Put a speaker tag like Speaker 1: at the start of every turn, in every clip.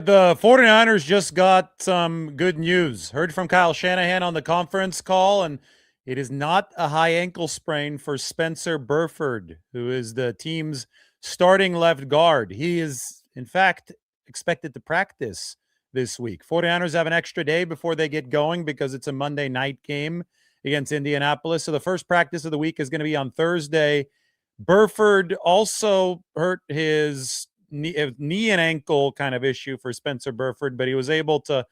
Speaker 1: The 49ers just got some good news. Heard from Kyle Shanahan on the conference call, and it is not a high ankle sprain for Spencer Burford, who is the team's starting left guard. He is, in fact, expected to practice this week. 49ers have an extra day before they get going because it's a Monday night game against Indianapolis. So the first practice of the week is going to be on Thursday. Burford also hurt his knee and ankle kind of issue for Spencer Burford, but he was able to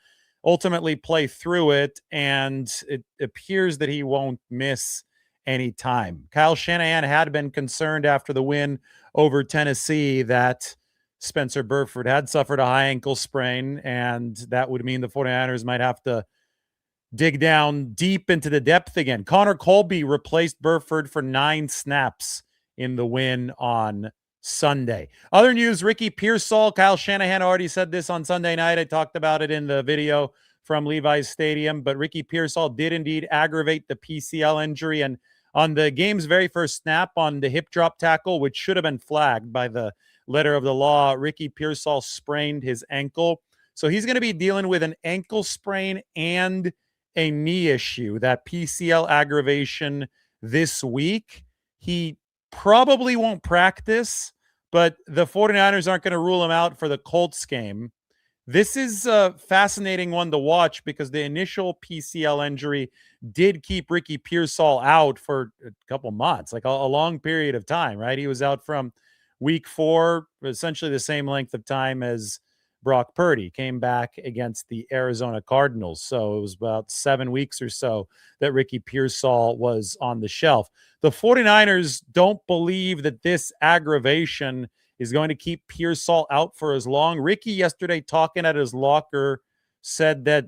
Speaker 1: ultimately play through it, and it appears that he won't miss any time. Kyle Shanahan had been concerned after the win over Tennessee that Spencer Burford had suffered a high ankle sprain, and that would mean the 49ers might have to dig down deep into the depth again. Connor Colby replaced Burford for 9 snaps in the win on Sunday. Other news, Ricky Pearsall. Kyle Shanahan already said this on Sunday night. I talked about it in the video from Levi's Stadium, but Ricky Pearsall did indeed aggravate the PCL injury. And on the game's very first snap on the hip drop tackle, which should have been flagged by the letter of the law, Ricky Pearsall sprained his ankle. So he's going to be dealing with an ankle sprain and a knee issue, that PCL aggravation this week. He probably won't practice, but the 49ers aren't going to rule him out for the Colts game. This is a fascinating one to watch because the initial PCL injury did keep Ricky Pearsall out for a couple months, like a long period of time, right? He was out from week 4, essentially the same length of time as Brock Purdy, came back against the Arizona Cardinals. So it was about 7 weeks or so that Ricky Pearsall was on the shelf. The 49ers don't believe that this aggravation is going to keep Pearsall out for as long. Ricky yesterday, talking at his locker, said that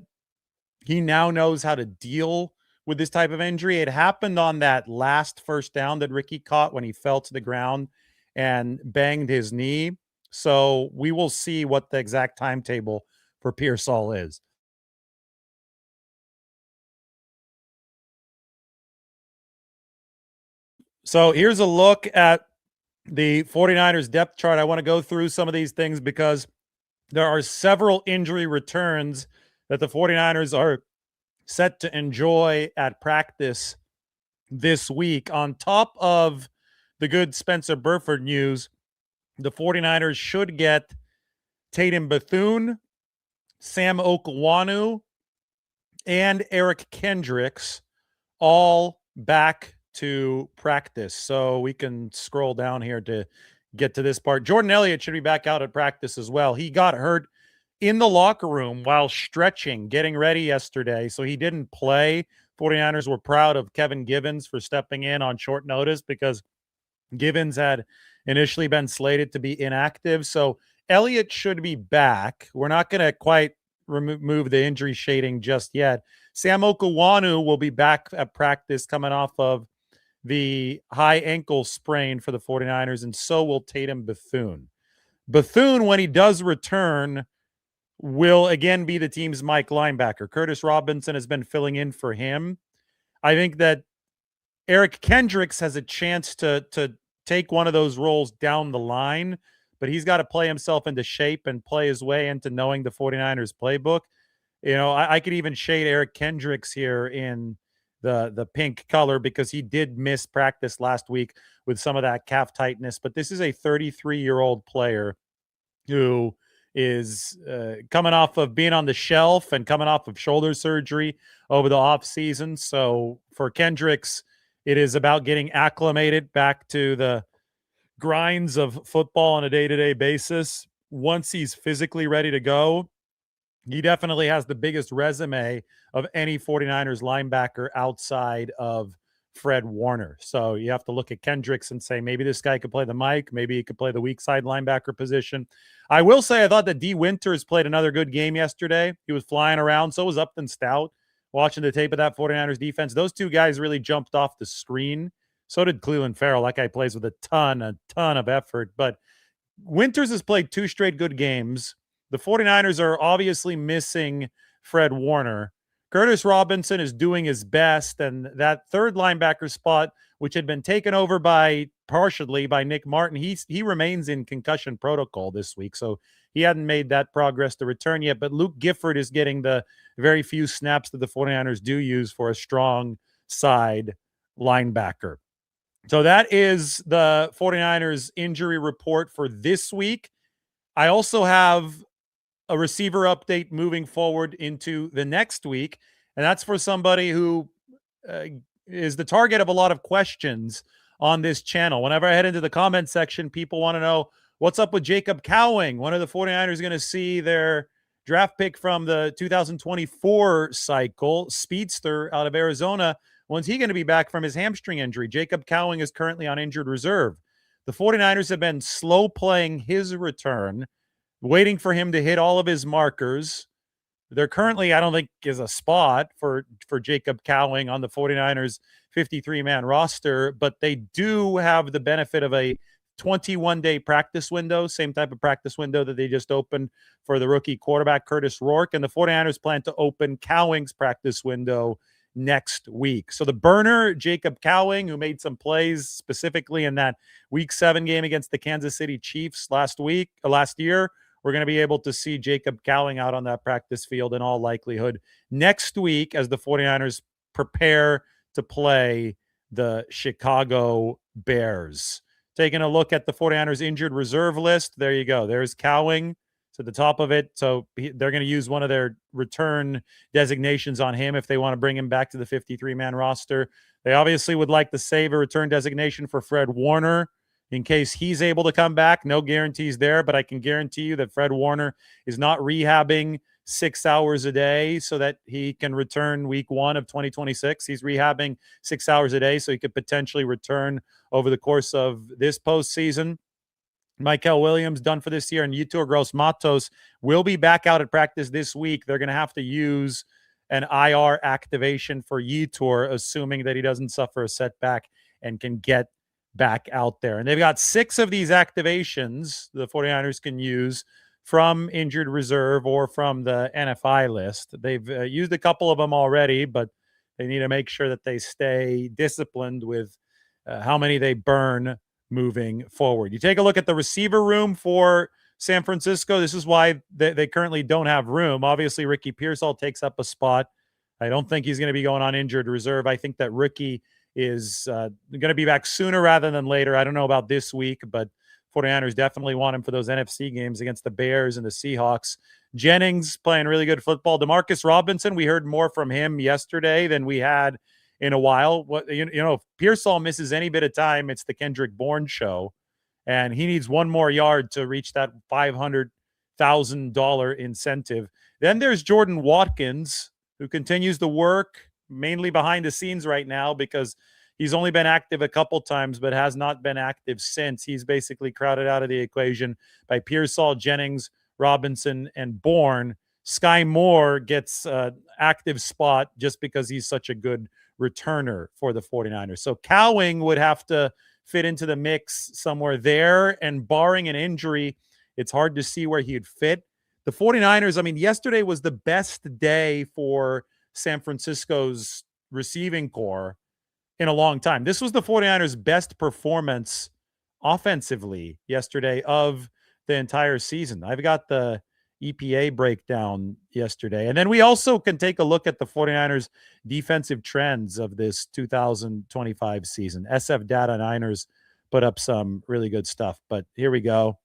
Speaker 1: he now knows how to deal with this type of injury. It happened on that last first down that Ricky caught when he fell to the ground and banged his knee. So we will see what the exact timetable for Pearsall is. So here's a look at the 49ers depth chart. I want to go through some of these things because there are several injury returns that the 49ers are set to enjoy at practice this week. On top of the good Spencer Burford news, the 49ers should get Tatum Bethune, Sam Okwanu, and Eric Kendricks all back to practice. So we can scroll down here to get to this part. Jordan Elliott should be back out at practice as well. He got hurt in the locker room while stretching, getting ready yesterday. So he didn't play. 49ers were proud of Kevin Givens for stepping in on short notice because Givens had initially been slated to be inactive. So Elliott should be back. We're not going to quite remove the injury shading just yet. Sam Okwanu will be back at practice coming off of the high ankle sprain for the 49ers, and so will Tatum Bethune. Bethune, when he does return, will again be the team's Mike linebacker. Curtis Robinson has been filling in for him. I think that Eric Kendricks has a chance to take one of those roles down the line, but he's got to play himself into shape and play his way into knowing the 49ers playbook. You know, I could even shade Eric Kendricks here in the pink color because he did miss practice last week with some of that calf tightness. But this is a 33-year-old player who is coming off of being on the shelf and coming off of shoulder surgery over the offseason. So for Kendricks, it is about getting acclimated back to the grinds of football on a day-to-day basis. Once he's physically ready to go, he definitely has the biggest resume of any 49ers linebacker outside of Fred Warner. So you have to look at Kendricks and say, maybe this guy could play the Mike. Maybe he could play the weak side linebacker position. I will say I thought that D. Winters played another good game yesterday. He was flying around. So was Upton Stout. Watching the tape of that 49ers defense, those two guys really jumped off the screen. So did Cleveland Farrell. That guy plays with a ton of effort. But Winters has played 2 straight good games. The 49ers are obviously missing Fred Warner. Curtis Robinson is doing his best, and that third linebacker spot, which had been taken over partially by Nick Martin, he remains in concussion protocol this week, so he hadn't made that progress to return yet. But Luke Gifford is getting the very few snaps that the 49ers do use for a strong side linebacker. So that is the 49ers injury report for this week. I also have a receiver update moving forward into the next week, and that's for somebody who is the target of a lot of questions on this channel. Whenever I head into the comment section, people want to know what's up with Jacob Cowing. When are the 49ers going to see their draft pick from the 2024 cycle, speedster out of Arizona? When's he going to be back from his hamstring injury? Jacob Cowing is currently on injured reserve. The 49ers have been slow playing his return, waiting for him to hit all of his markers. There currently, I don't think, is a spot for Jacob Cowing on the 49ers 53-man roster, but they do have the benefit of a 21-day practice window, same type of practice window that they just opened for the rookie quarterback Curtis Rourke, and the 49ers plan to open Cowing's practice window next week. So the burner, Jacob Cowing, who made some plays specifically in that Week 7 game against the Kansas City Chiefs last year, we're going to be able to see Jacob Cowing out on that practice field in all likelihood next week as the 49ers prepare to play the Chicago Bears. Taking a look at the 49ers injured reserve list, there you go. There's Cowing to the top of it. So they're going to use one of their return designations on him if they want to bring him back to the 53-man roster. They obviously would like to save a return designation for Fred Warner in case he's able to come back. No guarantees there, but I can guarantee you that Fred Warner is not rehabbing 6 hours a day so that he can return week 1 of 2026. He's rehabbing 6 hours a day so he could potentially return over the course of this postseason. Michael Williams done for this year, and Yetur Gross-Matos will be back out at practice this week. They're going to have to use an IR activation for Yetur, assuming that he doesn't suffer a setback and can get back out there. And they've got 6 of these activations the 49ers can use from injured reserve or from the NFI list. They've used a couple of them already, but they need to make sure that they stay disciplined with how many they burn moving forward. You take a look at the receiver room for San Francisco. This is why they currently don't have room. Obviously, Ricky Pearsall takes up a spot. I don't think he's going to be going on injured reserve. I think that Ricky is going to be back sooner rather than later. I don't know about this week, but 49ers definitely want him for those NFC games against the Bears and the Seahawks. Jennings playing really good football. Demarcus Robinson, we heard more from him yesterday than we had in a while. If Pearsall misses any bit of time, it's the Kendrick Bourne show, and he needs one more yard to reach that $500,000 incentive. Then there's Jordan Watkins, who continues to work mainly behind the scenes right now because he's only been active a couple times, but has not been active since. He's basically crowded out of the equation by Pearsall, Jennings, Robinson, and Bourne. Sky Moore gets an active spot just because he's such a good returner for the 49ers. So Cowing would have to fit into the mix somewhere there, and barring an injury, it's hard to see where he'd fit. The 49ers, I mean, yesterday was the best day for San Francisco's receiving core in a long time. This was the 49ers' best performance offensively yesterday of the entire season. I've got the EPA breakdown yesterday. And then we also can take a look at the 49ers defensive trends of this 2025 season. SF Data Niners put up some really good stuff, but here we go.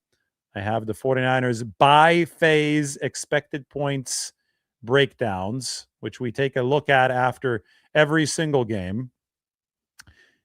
Speaker 1: I have the 49ers by phase expected points breakdowns, which we take a look at after every single game.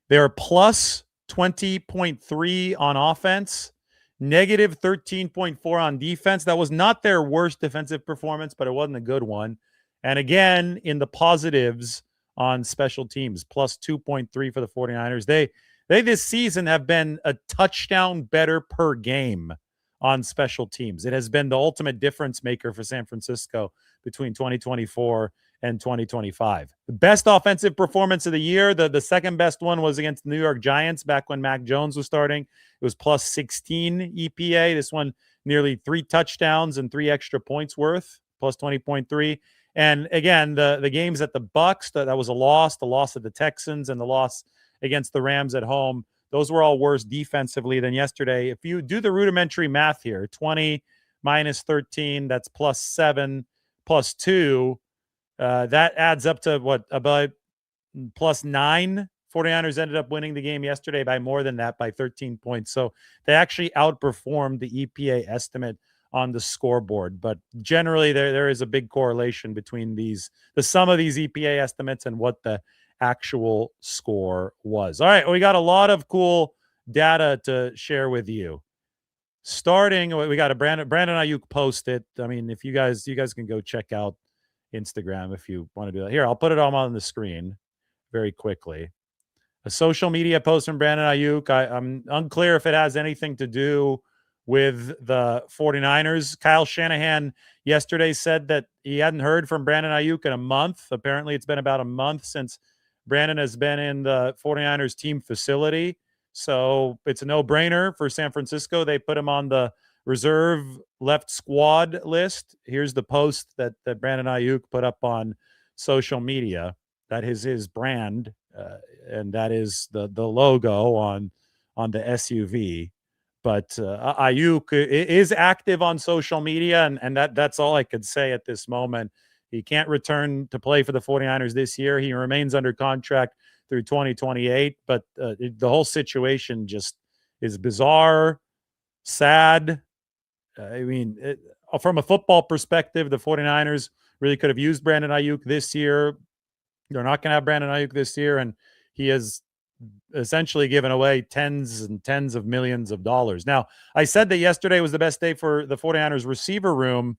Speaker 1: They're plus 20.3 on offense, negative 13.4 on defense. That was not their worst defensive performance, but it wasn't a good one. And again, in the positives on special teams, plus 2.3 for the 49ers. They this season have been a touchdown better per game on special teams. It has been the ultimate difference maker for San Francisco between 2024 and 2025. The best offensive performance of the year, the second best one was against the New York Giants back when Mac Jones was starting. It was plus 16 EPA. This one nearly 3 touchdowns and 3 extra points worth, plus 20.3. And again, the games at the Bucks, that was a loss, the loss of the Texans, and the loss against the Rams at home. Those were all worse defensively than yesterday. If you do the rudimentary math here, 20 minus 13, that's plus 7, plus 2. That adds up to what, about plus 9. 49ers ended up winning the game yesterday by more than that, by 13 points. So they actually outperformed the EPA estimate on the scoreboard. But generally, there is a big correlation between the sum of these EPA estimates and what the actual score was. All right, we got a lot of cool data to share with you. Starting, we got a Brandon Aiyuk posted. I mean, if you guys can go check out Instagram if you want to do that. Here, I'll put it all on the screen very quickly. A social media post from Brandon Aiyuk. I'm unclear if it has anything to do with the 49ers. Kyle Shanahan yesterday said that he hadn't heard from Brandon Aiyuk in a month. Apparently, it's been about a month since Brandon has been in the 49ers team facility. So it's a no-brainer for San Francisco. They put him on the reserve left squad list. Here's the post that Brandon Aiyuk put up on social media. That is his brand, and that is the logo on the SUV. But Aiyuk is active on social media, and that's all I could say at this moment. He can't return to play for the 49ers this year. He remains under contract through 2028, but the whole situation just is bizarre, sad. I mean, from a football perspective, the 49ers really could have used Brandon Aiyuk this year. They're not going to have Brandon Aiyuk this year, and he has essentially given away tens and tens of millions of dollars. Now, I said that yesterday was the best day for the 49ers receiver room.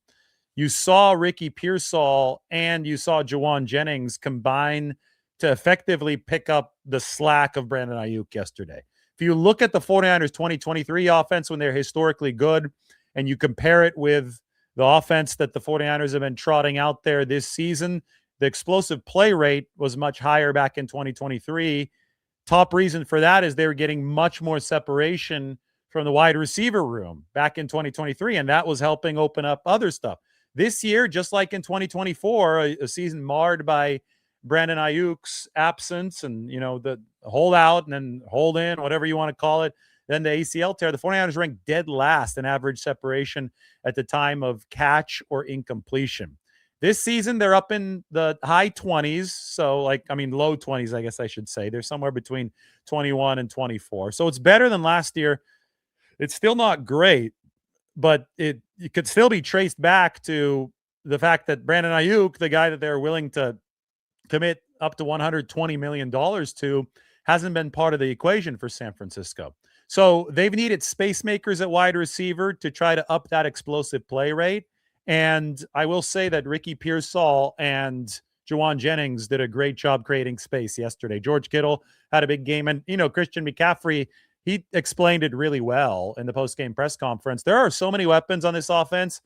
Speaker 1: You saw Ricky Pearsall and you saw Jauan Jennings combine to effectively pick up the slack of Brandon Aiyuk yesterday. If you look at the 49ers 2023 offense when they're historically good, and you compare it with the offense that the 49ers have been trotting out there this season, the explosive play rate was much higher back in 2023. Top reason for that is they were getting much more separation from the wide receiver room back in 2023, and that was helping open up other stuff. This year, just like in 2024, a season marred by Brandon Aiyuk's absence and, the hold out and then hold in, whatever you want to call it, then the ACL tear, the 49ers ranked dead last in average separation at the time of catch or incompletion. This season, they're up in the high 20s. So, low 20s, I guess I should say. They're somewhere between 21 and 24. So it's better than last year. It's still not great, but it could still be traced back to the fact that Brandon Aiyuk, the guy that they're willing to commit up to $120 million to, hasn't been part of the equation for San Francisco. So they've needed space makers at wide receiver to try to up that explosive play rate. And I will say that Ricky Pearsall and Jauan Jennings did a great job creating space yesterday. George Kittle had a big game. And, Christian McCaffrey, he explained it really well in the post-game press conference. There are so many weapons on this offense.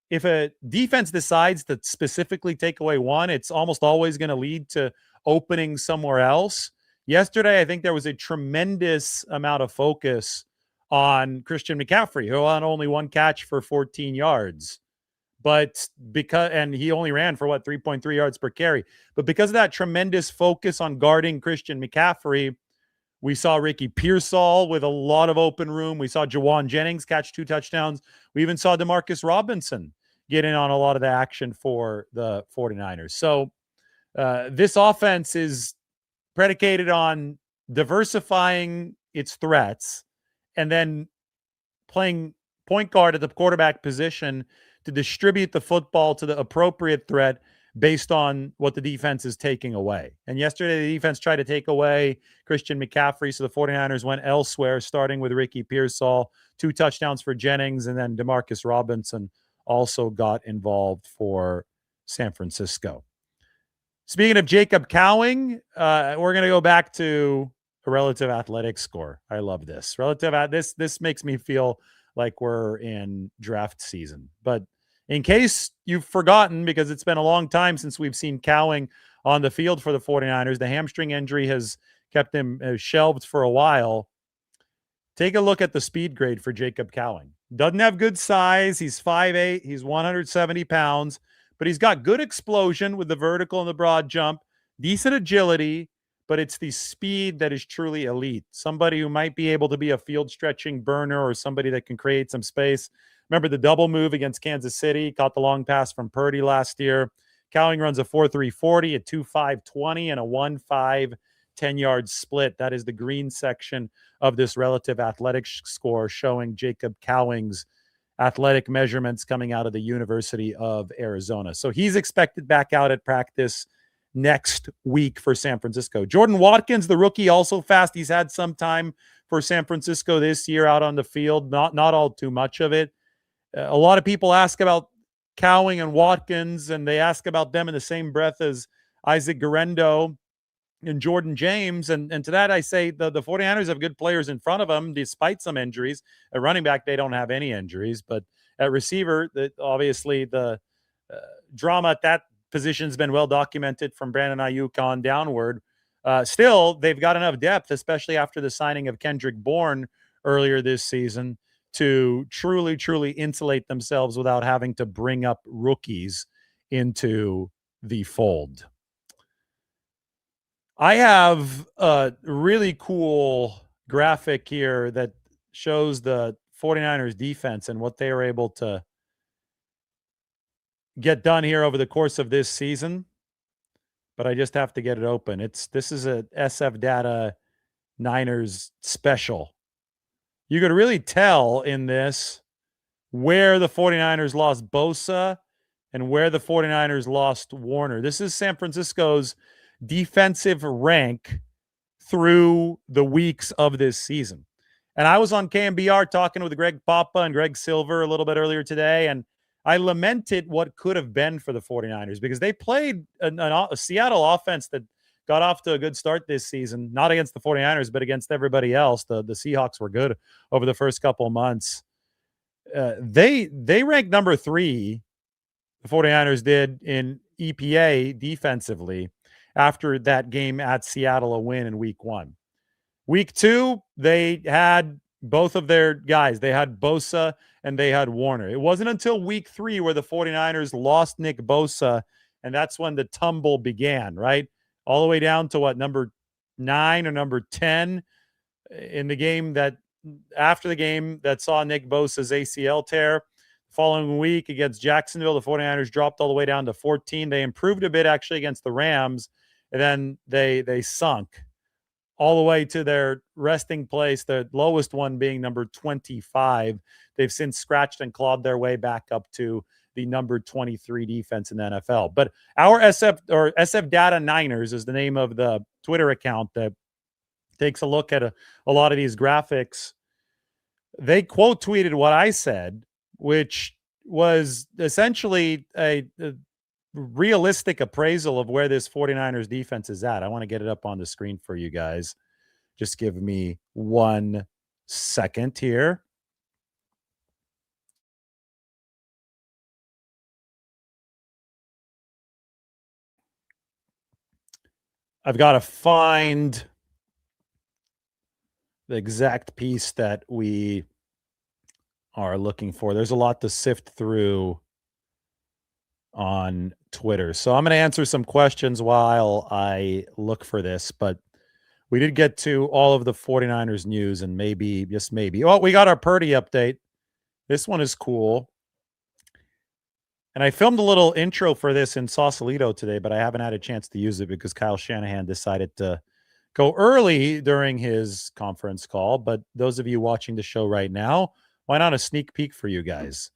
Speaker 1: If a defense decides to specifically take away one, it's almost always going to lead to opening somewhere else. Yesterday, I think there was a tremendous amount of focus on Christian McCaffrey, who had only one catch for 14 yards. And he only ran for 3.3 yards per carry. But because of that tremendous focus on guarding Christian McCaffrey, we saw Ricky Pearsall with a lot of open room. We saw Jauan Jennings catch 2 touchdowns. We even saw Demarcus Robinson get in on a lot of the action for the 49ers. So this offense is predicated on diversifying its threats and then playing point guard at the quarterback position to distribute the football to the appropriate threat based on what the defense is taking away. And yesterday, the defense tried to take away Christian McCaffrey, so the 49ers went elsewhere, starting with Ricky Pearsall, 2 touchdowns for Jennings, and then Demarcus Robinson also got involved for San Francisco. Speaking of Jacob Cowing, we're going to go back to a relative athletic score. I love this. This makes me feel like we're in draft season. But in case you've forgotten, because it's been a long time since we've seen Cowing on the field for the 49ers, the hamstring injury has kept him shelved for a while. Take a look at the speed grade for Jacob Cowing. Doesn't have good size. He's 5'8". He's 170 pounds. but he's got good explosion with the vertical and the broad jump, decent agility, but it's the speed that is truly elite. Somebody who might be able to be a field stretching burner or somebody that can create some space. Remember the double move against Kansas City, caught the long pass from Purdy last year. Cowing runs a 4.340, a 2.520, and a 1.5 10-yard split. That is the green section of this relative athletics score showing Jacob Cowing's athletic measurements coming out of the University of Arizona. So he's expected back out at practice next week for San Francisco. Jordan Watkins, the rookie, also fast. He's had some time for San Francisco this year out on the field, not all too much of it. A lot of people ask about Cowing and Watkins, and they ask about them in the same breath as Isaac Guerrero and Jordan James. And to that, I say the 49ers have good players in front of them, despite some injuries. At running back, they don't have any injuries. But at receiver, obviously the drama at that position has been well documented from Brandon Aiyuk on downward. Still, they've got enough depth, especially after the signing of Kendrick Bourne earlier this season, to truly insulate themselves without having to bring up rookies into the fold. I have a really cool graphic here that shows the 49ers defense and what they were able to get done here over the course of this season, but I just have to get it open. This is a SF Data Niners special. You could really tell in this where the 49ers lost Bosa and where the 49ers lost Warner. This is San Francisco's defensive rank through the weeks of this season. And I was on KMBR talking with Greg Papa and Greg Silver a little bit earlier today, and I lamented what could have been for the 49ers because they played a Seattle offense that got off to a good start this season, not against the 49ers, but against everybody else. The Seahawks were good over the first couple of months. They ranked number 3, the 49ers did, in EPA defensively after that game at Seattle, a win in week 1. Week 2, they had both of their guys. They had Bosa and they had Warner. It wasn't until week 3 where the 49ers lost Nick Bosa, and that's when the tumble began, right? All the way down to number 9 or number 10 in the game after the game that saw Nick Bosa's ACL tear. The following week against Jacksonville, the 49ers dropped all the way down to 14. They improved a bit actually against the Rams, and then they sunk all the way to their resting place, the lowest one being number 25. They've since scratched and clawed their way back up to the number 23 defense in the NFL. But our SF Data Niners is the name of the Twitter account that takes a look at a lot of these graphics. They quote tweeted what I said, which was essentially a realistic appraisal of where this 49ers defense is at. I want to get it up on the screen for you guys. Just give me 1 second here. I've got to find the exact piece that we are looking for. There's a lot to sift through on Twitter. So I'm going to answer some questions while I look for this, but we did get to all of the 49ers news, and maybe, just maybe. Oh, we got our Purdy update. This one is cool. And I filmed a little intro for this in Sausalito today, but I haven't had a chance to use it because Kyle Shanahan decided to go early during his conference call. But those of you watching the show right now, why not a sneak peek for you guys?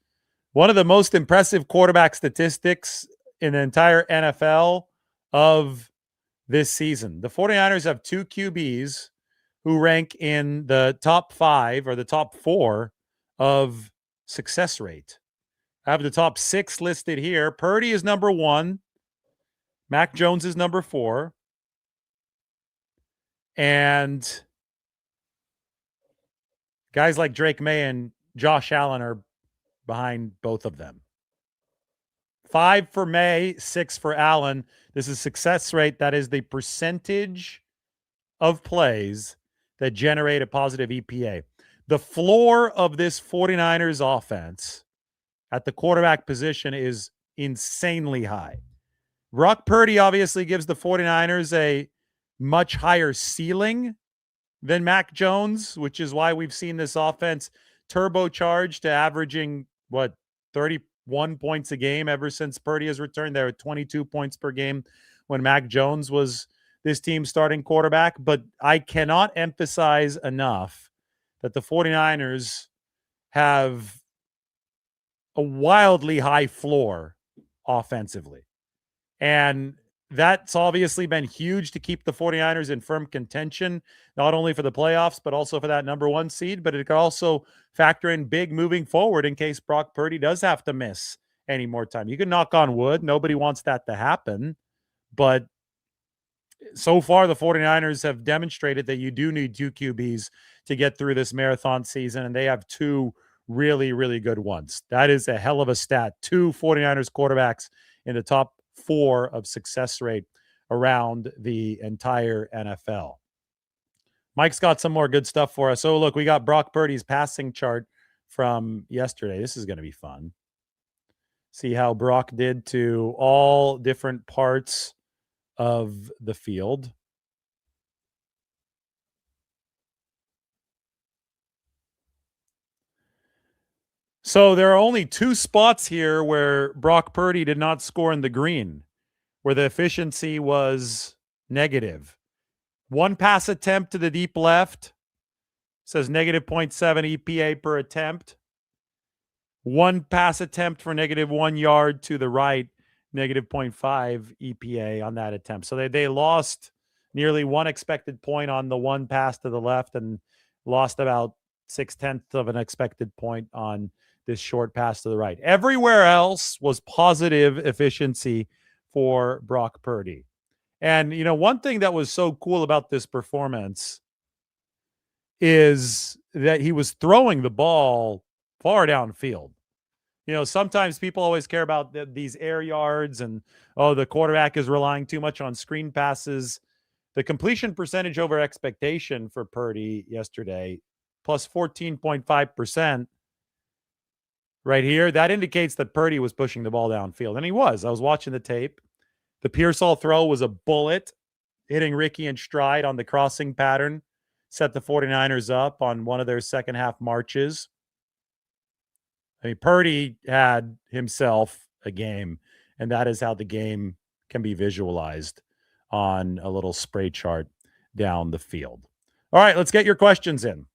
Speaker 1: One of the most impressive quarterback statistics in the entire NFL of this season. The 49ers have 2 QBs who rank in the top 5 or the top 4 of success rate. I have the top 6 listed here. Purdy is number 1. Mac Jones is number 4. And guys like Drake May and Josh Allen are behind both of them. 5 for May, 6 for Allen. This is success rate. That is the percentage of plays that generate a positive EPA. The floor of this 49ers offense at the quarterback position is insanely high. Brock Purdy obviously gives the 49ers a much higher ceiling than Mac Jones, which is why we've seen this offense turbocharged to averaging, 31 points a game ever since Purdy has returned. They're at 22 points per game when Mac Jones was this team's starting quarterback. But I cannot emphasize enough that the 49ers have a wildly high floor offensively. And that's obviously been huge to keep the 49ers in firm contention, not only for the playoffs, but also for that number one seed. But it could also factor in big moving forward in case Brock Purdy does have to miss any more time. You can knock on wood. Nobody wants that to happen. But so far, the 49ers have demonstrated that you do need two QBs to get through this marathon season, and they have two really, really good ones. That is a hell of a stat. Two 49ers quarterbacks in the top 4 of success rate around the entire NFL. Mike's got some more good stuff for us. Oh, look, we got Brock Purdy's passing chart from yesterday. This is going to be fun. See how Brock did to all different parts of the field. So there are only 2 spots here where Brock Purdy did not score in the green, where the efficiency was negative. 1 pass attempt to the deep left says negative 0.7 EPA per attempt. 1 pass attempt for negative 1 yard to the right, negative 0.5 EPA on that attempt. So they lost nearly 1 expected point on the 1 pass to the left and lost about 0.6 of an expected point on this short pass to the right. Everywhere else was positive efficiency for Brock Purdy. And, one thing that was so cool about this performance is that he was throwing the ball far downfield. Sometimes people always care about these air yards and, the quarterback is relying too much on screen passes. The completion percentage over expectation for Purdy yesterday, plus 14.5%. Right here, that indicates that Purdy was pushing the ball downfield. And he was. I was watching the tape. The Pearsall throw was a bullet, hitting Ricky in stride on the crossing pattern, set the 49ers up on one of their second half marches. I mean, Purdy had himself a game, and that is how the game can be visualized on a little spray chart down the field. All right, let's get your questions in.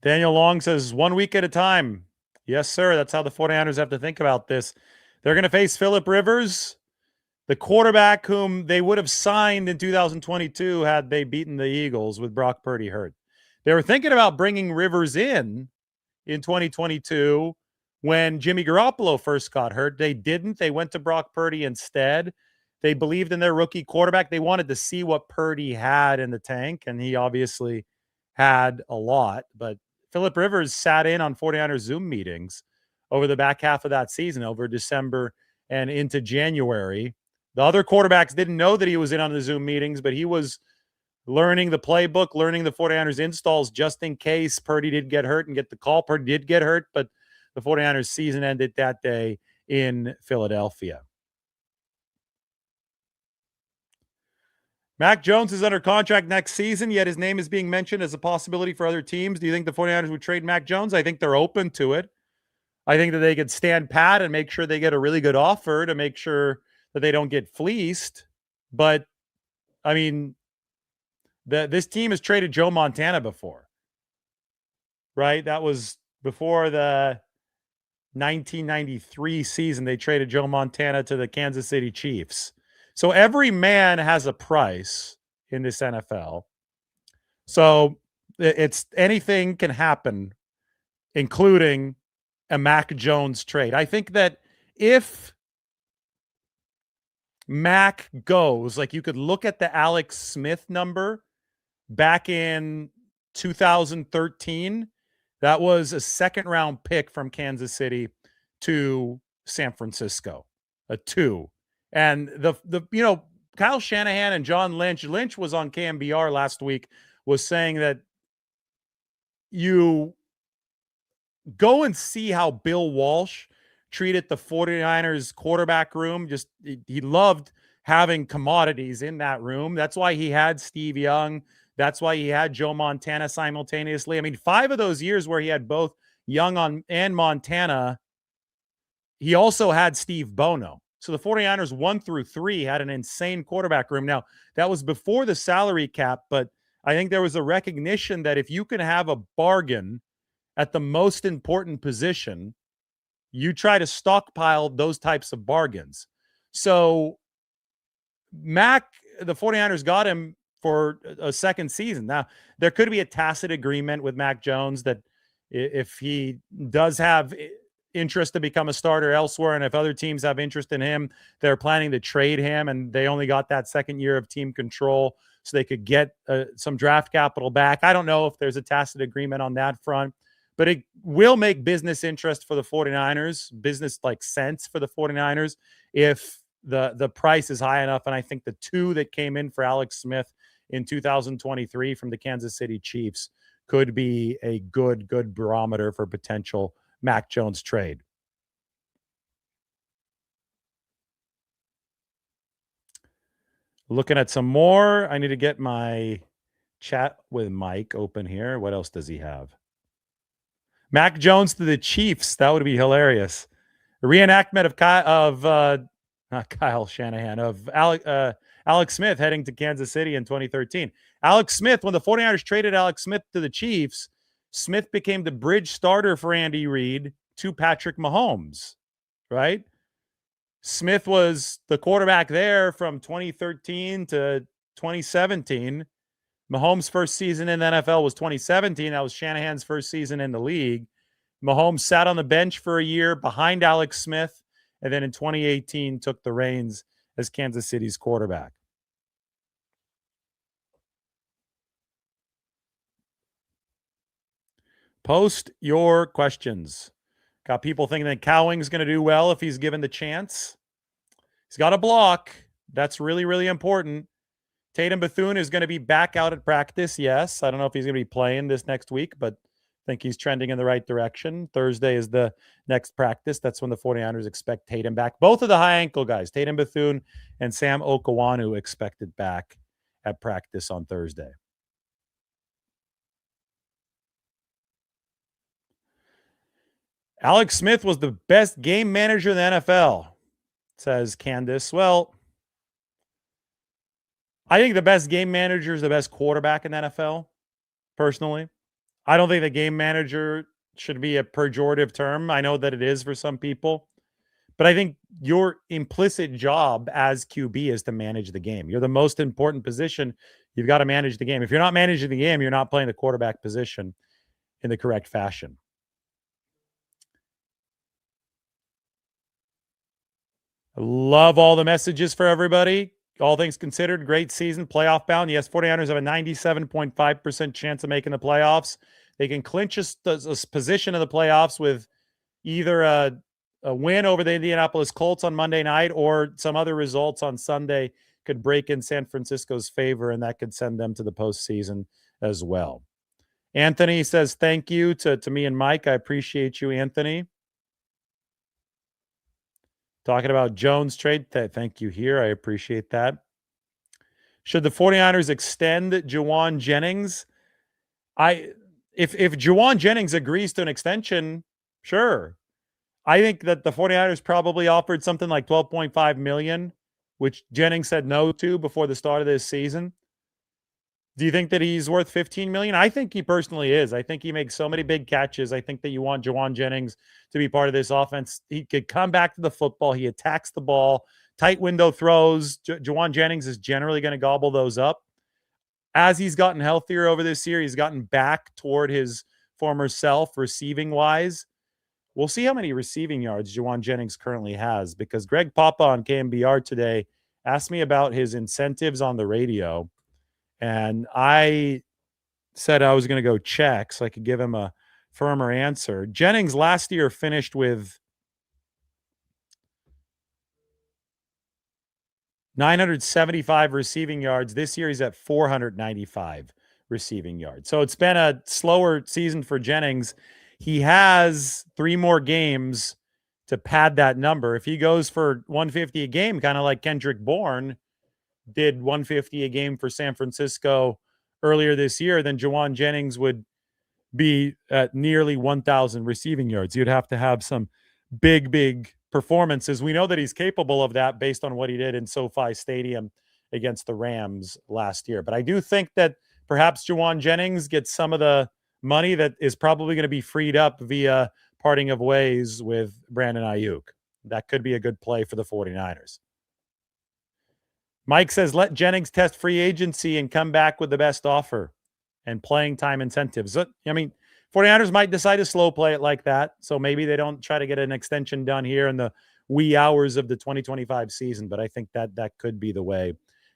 Speaker 1: Daniel Long says 1 week at a time. Yes, sir. That's how the 49ers have to think about this. They're going to face Phillip Rivers, the quarterback whom they would have signed in 2022 had they beaten the Eagles with Brock Purdy hurt. They were thinking about bringing Rivers in 2022 when Jimmy Garoppolo first got hurt. They didn't. They went to Brock Purdy instead. They believed in their rookie quarterback. They wanted to see what Purdy had in the tank, and he obviously had a lot. But Phillip Rivers sat in on 49ers Zoom meetings over the back half of that season, over December and into January. The other quarterbacks didn't know that he was in on the Zoom meetings, but he was learning the playbook, learning the 49ers installs just in case Purdy did get hurt and get the call. Purdy did get hurt, but the 49ers season ended that day in Philadelphia. Mac Jones is under contract next season, yet his name is being mentioned as a possibility for other teams. Do you think the 49ers would trade Mac Jones? I think they're open to it. I think that they could stand pat and make sure they get a really good offer to make sure that they don't get fleeced. But, I mean, this team has traded Joe Montana before, right? That was before the 1993 season. They traded Joe Montana to the Kansas City Chiefs. So every man has a price in this NFL. So it's anything can happen, including a Mac Jones trade. I think that if Mac goes, like you could look at the Alex Smith number back in 2013. That was a second round pick from Kansas City to San Francisco, a 2. And the Kyle Shanahan and John Lynch. Lynch was on KMBR last week, was saying that you go and see how Bill Walsh treated the 49ers quarterback room. Just he loved having commodities in that room. That's why he had Steve Young. That's why he had Joe Montana simultaneously. I mean, 5 of those years where he had both Young and Montana, he also had Steve Bono. So the 49ers 1 through 3 had an insane quarterback room. Now, that was before the salary cap, but I think there was a recognition that if you can have a bargain at the most important position, you try to stockpile those types of bargains. So Mac, the 49ers got him for a second season. Now, there could be a tacit agreement with Mac Jones that if he does have interest to become a starter elsewhere, and if other teams have interest in him, they're planning to trade him, and they only got that second year of team control so they could get some draft capital back. I don't know if there's a tacit agreement on that front, but it will make business interest for the 49ers, business like sense for the 49ers, if the price is high enough. And I think the 2 that came in for Alex Smith in 2023 from the Kansas City Chiefs could be a good barometer for potential Mac Jones trade. Looking at some more. I need to get my chat with Mike open here. What else does he have? Mac Jones to the Chiefs. That would be hilarious. A reenactment of not Kyle Shanahan, of Alex Smith heading to Kansas City in 2013. Alex Smith, when the 49ers traded Alex Smith to the Chiefs, Smith became the bridge starter for Andy Reid to Patrick Mahomes, right? Smith was the quarterback there from 2013 to 2017. Mahomes' first season in the NFL was 2017. That was Shanahan's first season in the league. Mahomes sat on the bench for a year behind Alex Smith, and then in 2018 took the reins as Kansas City's quarterback. Post your questions. Got people thinking that Cowing's going to do well if he's given the chance. He's got a block. That's really important. Tatum Bethune is going to be back out at practice. Yes. I don't know if he's going to be playing this next week, but I think he's trending in the right direction. Thursday is the next practice. That's when the 49ers expect Tatum back. Both of the high ankle guys, Tatum Bethune and Sam Okawanu, expected back at practice on Thursday. Alex Smith was the best game manager in the NFL, says Candace. Well, I think the best game manager is the best quarterback in the NFL, personally. I don't think the game manager should be a pejorative term. I know that it is for some people. But I think your implicit job as QB is to manage the game. You're the most important position. You've got to manage the game. If you're not managing the game, you're not playing the quarterback position in the correct fashion. I love all the messages for everybody. All things considered, great season, playoff bound. Yes, 49ers have a 97.5% chance of making the playoffs. They can clinch a position in the playoffs with either a win over the Indianapolis Colts on Monday night or some other results on Sunday could break in San Francisco's favor, and that could send them to the postseason as well. Anthony says thank you to me and Mike. I appreciate you, Anthony. Talking about Jones trade. Thank you here. I appreciate that. Should the 49ers extend Jauan Jennings? If Jauan Jennings agrees to an extension, sure. I think that the 49ers probably offered something like $12.5 million, which Jennings said no to before the start of this season. Do you think that he's worth $15 million? I think he personally is. I think he makes so many big catches. I think that you want Jauan Jennings to be part of this offense. He could come back to the football. He attacks the ball, tight window throws. Jauan Jennings is generally going to gobble those up. As he's gotten healthier over this year, he's gotten back toward his former self receiving-wise. We'll see how many receiving yards Jauan Jennings currently has, because Greg Papa on KMBR today asked me about his incentives on the radio. And I said I was going to go check so I could give him a firmer answer. Jennings last year finished with 975 receiving yards. This year he's at 495 receiving yards. So it's been a slower season for Jennings. He has 3 more games to pad that number. If he goes for 150 a game, kind of like Kendrick Bourne did 150 a game for San Francisco earlier this year, then Jauan Jennings would be at nearly 1,000 receiving yards. You'd have to have some big performances. We know that he's capable of that based on what he did in SoFi Stadium against the Rams last year. But I do think that perhaps Jauan Jennings gets some of the money that is probably going to be freed up via parting of ways with Brandon Aiyuk. That could be a good play for the 49ers. Mike says, let Jennings test free agency and come back with the best offer and playing time incentives. I mean, 49ers might decide to slow play it like that. So maybe they don't try to get an extension done here in the wee hours of the 2025 season. But I think that that could be the way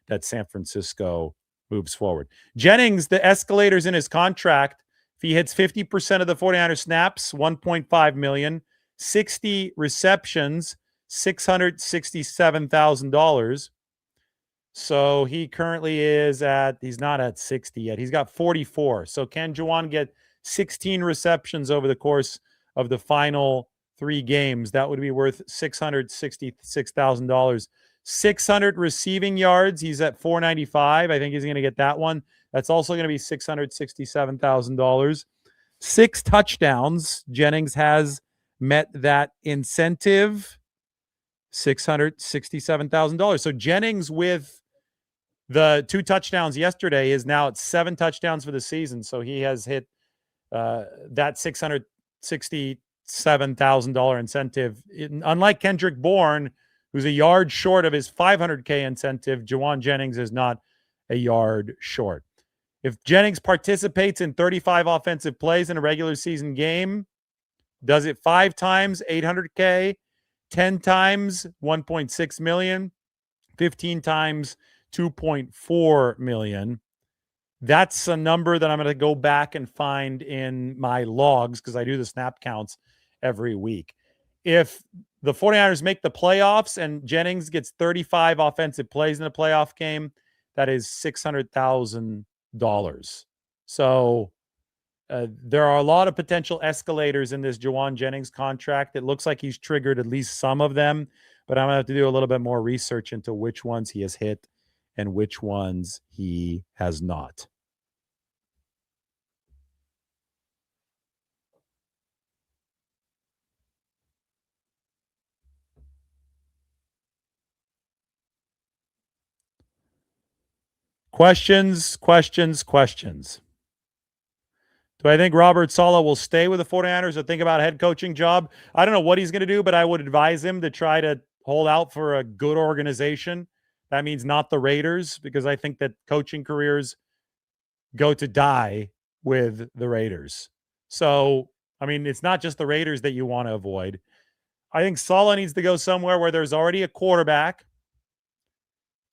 Speaker 1: that San Francisco moves forward. Jennings, the escalators in his contract, if he hits 50% of the 49ers snaps, $1.5 million, 60 receptions, $667,000. So he currently is he's not at 60 yet. He's got 44. So can Jauan get 16 receptions over the course of the final 3 games? That would be worth $666,000. 600 receiving yards. He's at 495. I think he's going to get that one. That's also going to be $667,000. 6 touchdowns. Jennings has met that incentive. $667,000. So Jennings with the 2 touchdowns yesterday is now at 7 touchdowns for the season. So he has hit that $667,000 incentive. Unlike Kendrick Bourne, who's a yard short of his $500K incentive, Jauan Jennings is not a yard short. If Jennings participates in 35 offensive plays in a regular season game, does it 5 times, $800K, 10 times, $1.6 million, 15 times, $2.4 million. That's a number that I'm going to go back and find in my logs because I do the snap counts every week. If the 49ers make the playoffs and Jennings gets 35 offensive plays in a playoff game, that is $600,000. So there are a lot of potential escalators in this Jauan Jennings contract. It looks like he's triggered at least some of them, but I'm going to have to do a little bit more research into which ones he has hit and which ones he has not. Questions. Do I think Robert Saleh will stay with the 49ers or think about a head coaching job? I don't know what he's going to do, but I would advise him to try to hold out for a good organization. That means not the Raiders, because I think that coaching careers go to die with the Raiders. So, I mean, it's not just the Raiders that you want to avoid. I think Saleh needs to go somewhere where there's already a quarterback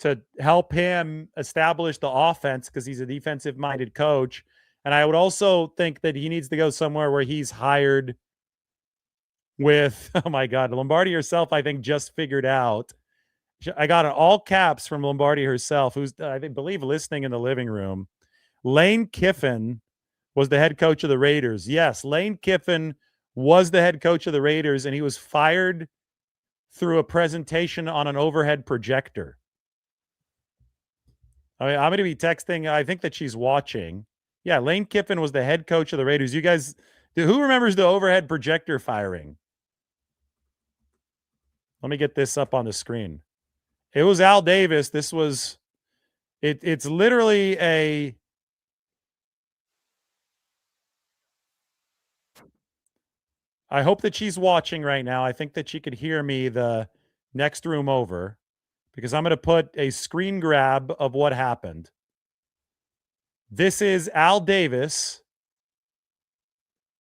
Speaker 1: to help him establish the offense because he's a defensive-minded coach. And I would also think that he needs to go somewhere where he's hired with, oh my God, Lombardi herself, I think, just figured out. I got it all caps from Lombardi herself, who's, I believe, listening in the living room. Lane Kiffin was the head coach of the Raiders. Yes, Lane Kiffin was the head coach of the Raiders, and he was fired through a presentation on an overhead projector. I mean, I'm going to be texting. I think that she's watching. Yeah, Lane Kiffin was the head coach of the Raiders. You guys, who remembers the overhead projector firing? Let me get this up on the screen. It was Al Davis. This was, it's literally a, I hope that she's watching right now. I think that she could hear me the next room over, because I'm going to put a screen grab of what happened. This is Al Davis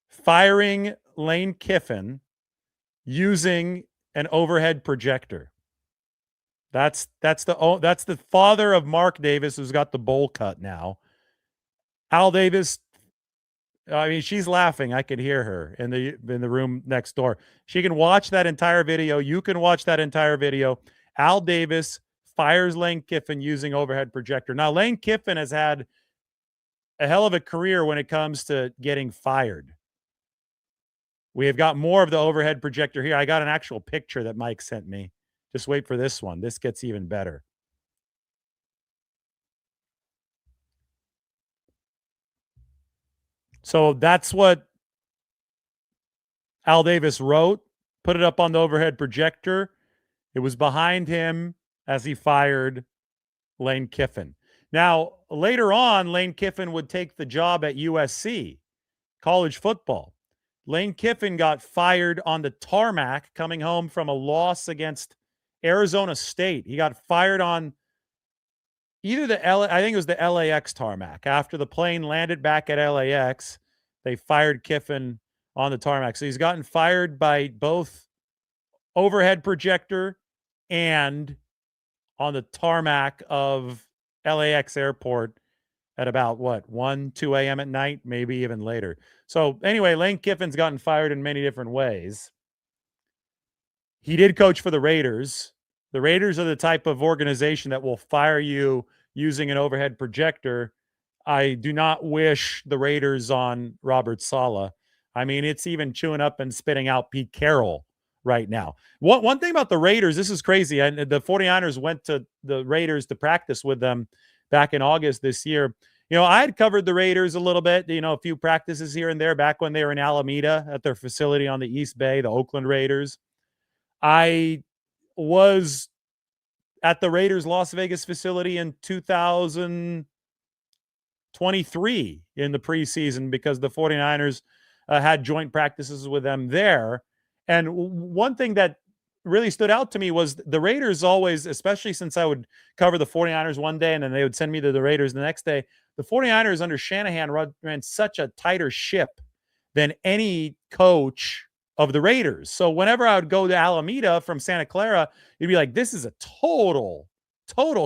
Speaker 1: firing Lane Kiffin using an overhead projector. That's the father of Mark Davis, who's got the bowl cut now. Al Davis, I mean, she's laughing. I could hear her in the room next door. She can watch that entire video. You can watch that entire video. Al Davis fires Lane Kiffin using overhead projector. Now, Lane Kiffin has had a hell of a career when it comes to getting fired. We have got more of the overhead projector here. I got an actual picture that Mike sent me. Just wait for this one. This gets even better. So that's what Al Davis wrote, put it up on the overhead projector. It was behind him as he fired Lane Kiffin. Now, later on, Lane Kiffin would take the job at USC, college football. Lane Kiffin got fired on the tarmac coming home from a loss against Arizona State. He got fired on either I think it was the LAX tarmac. After the plane landed back at LAX, they fired Kiffin on the tarmac. So he's gotten fired by both overhead projector and on the tarmac of LAX airport at about 2 a.m. at night, maybe even later. So anyway, Lane Kiffin's gotten fired in many different ways. He did coach for the Raiders. The Raiders are the type of organization that will fire you using an overhead projector. I do not wish the Raiders on Robert Saleh. I mean, it's even chewing up and spitting out Pete Carroll right now. One thing about the Raiders, this is crazy. And the 49ers went to the Raiders to practice with them back in August this year. I had covered the Raiders a little bit, a few practices here and there back when they were in Alameda at their facility on the East Bay, the Oakland Raiders. I was at the Raiders Las Vegas facility in 2023 in the preseason because the 49ers had joint practices with them there. And one thing that really stood out to me was the Raiders always, especially since I would cover the 49ers one day and then they would send me to the Raiders the next day, the 49ers under Shanahan ran such a tighter ship than any coach of the Raiders. So whenever I would go to Alameda from Santa Clara, you'd be like, this is a total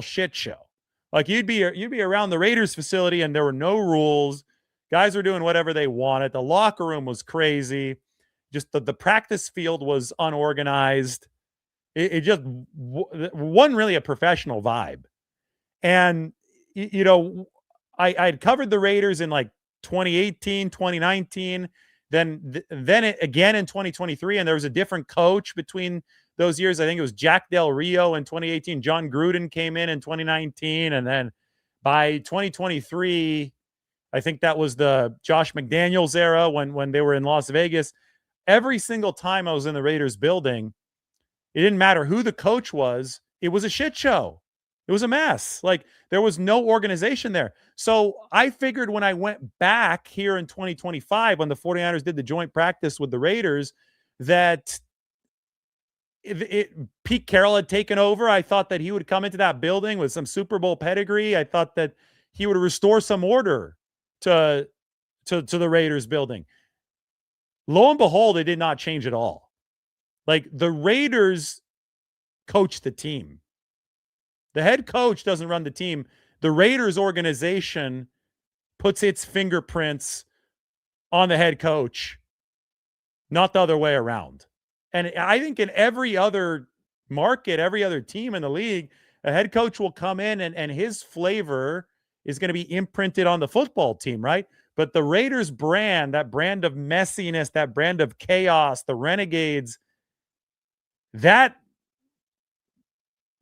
Speaker 1: shit show. Like you'd be around the Raiders facility and there were no rules. Guys were doing whatever they wanted. The locker room was crazy. Just the practice field was unorganized. It just wasn't really a professional vibe. And, I'd covered the Raiders in like 2018, 2019, then again in 2023, and there was a different coach between those years. I think it was Jack Del Rio in 2018. John Gruden came in 2019, and then by 2023, I think that was the Josh McDaniels era when they were in Las Vegas. Every single time I was in the Raiders building, it didn't matter who the coach was. It was a shit show. It was a mess. Like there was no organization there. So I figured when I went back here in 2025, when the 49ers did the joint practice with the Raiders, that Pete Carroll had taken over. I thought that he would come into that building with some Super Bowl pedigree. I thought that he would restore some order to the Raiders building. Lo and behold, it did not change at all. Like the Raiders coach the team. The head coach doesn't run the team. The Raiders organization puts its fingerprints on the head coach, not the other way around. And I think in every other market, every other team in the league, a head coach will come in and his flavor is going to be imprinted on the football team, right? But the Raiders brand, that brand of messiness, that brand of chaos, the Renegades, that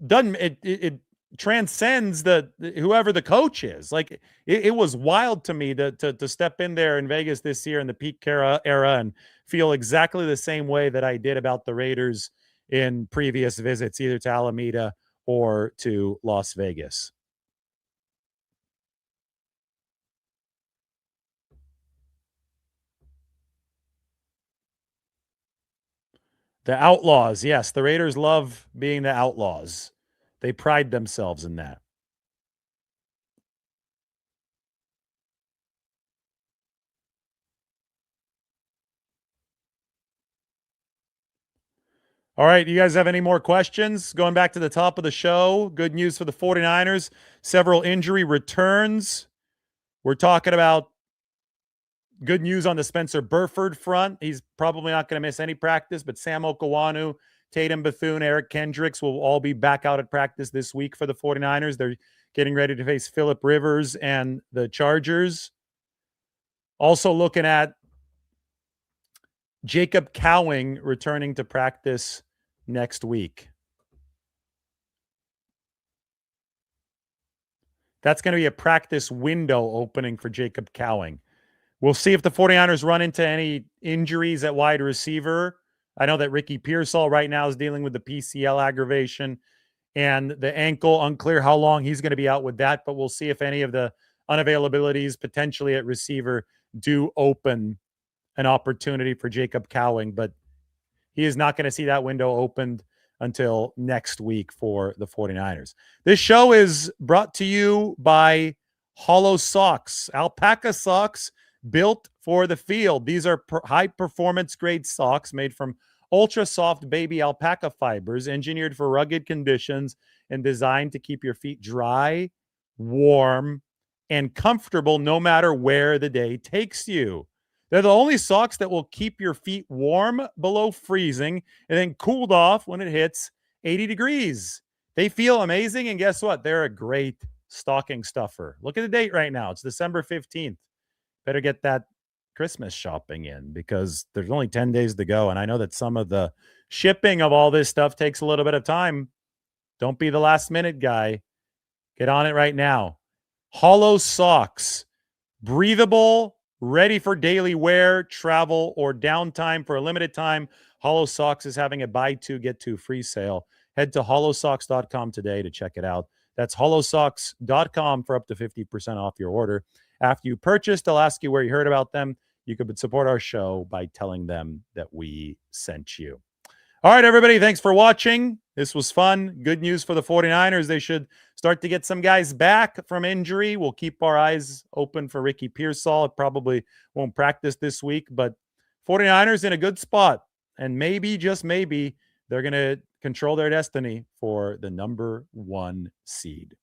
Speaker 1: doesn't it transcends whoever the coach is. Like it was wild to me to step in there in Vegas this year in the Pete Carroll era and feel exactly the same way that I did about the Raiders in previous visits, either to Alameda or to Las Vegas. The Outlaws. Yes, the Raiders love being the Outlaws. They pride themselves in that. All right, you guys have any more questions? Going back to the top of the show, good news for the 49ers. Several injury returns. We're talking about good news on the Spencer Burford front. He's probably not going to miss any practice, but Sam Okawanu Tatum Bethune, Eric Kendricks will all be back out at practice this week for the 49ers. They're getting ready to face Phillip Rivers and the Chargers. Also looking at Jacob Cowing returning to practice next week. That's going to be a practice window opening for Jacob Cowing. We'll see if the 49ers run into any injuries at wide receiver. I know that Ricky Pearsall right now is dealing with the PCL aggravation and the ankle. Unclear how long he's going to be out with that, but we'll see if any of the unavailabilities potentially at receiver do open an opportunity for Jacob Cowing, but he is not going to see that window opened until next week for the 49ers. This show is brought to you by Hollow Socks, alpaca socks built for the field. These are high performance grade socks made from ultra soft baby alpaca fibers, engineered for rugged conditions and designed to keep your feet dry, warm, and comfortable no matter where the day takes you. They're the only socks that will keep your feet warm below freezing and then cooled off when it hits 80 degrees. They feel amazing, and guess what? They're a great stocking stuffer. Look at the date right now. It's December 15th. Better get that Christmas shopping in because there's only 10 days to go, and I know that some of the shipping of all this stuff takes a little bit of time. Don't be the last minute guy. Get on it right now. Hollow Socks. Breathable, ready for daily wear, travel, or downtime for a limited time. Hollow Socks is having a buy two, get two free sale. Head to hollowsocks.com today to check it out. That's hollowsocks.com for up to 50% off your order. After you purchase, they'll ask you where you heard about them. You could support our show by telling them that we sent you. All right, everybody, thanks for watching. This was fun. Good news for the 49ers. They should start to get some guys back from injury. We'll keep our eyes open for Ricky Pearsall. It probably won't practice this week, but 49ers in a good spot. And maybe, just maybe, they're going to control their destiny for the number 1 seed.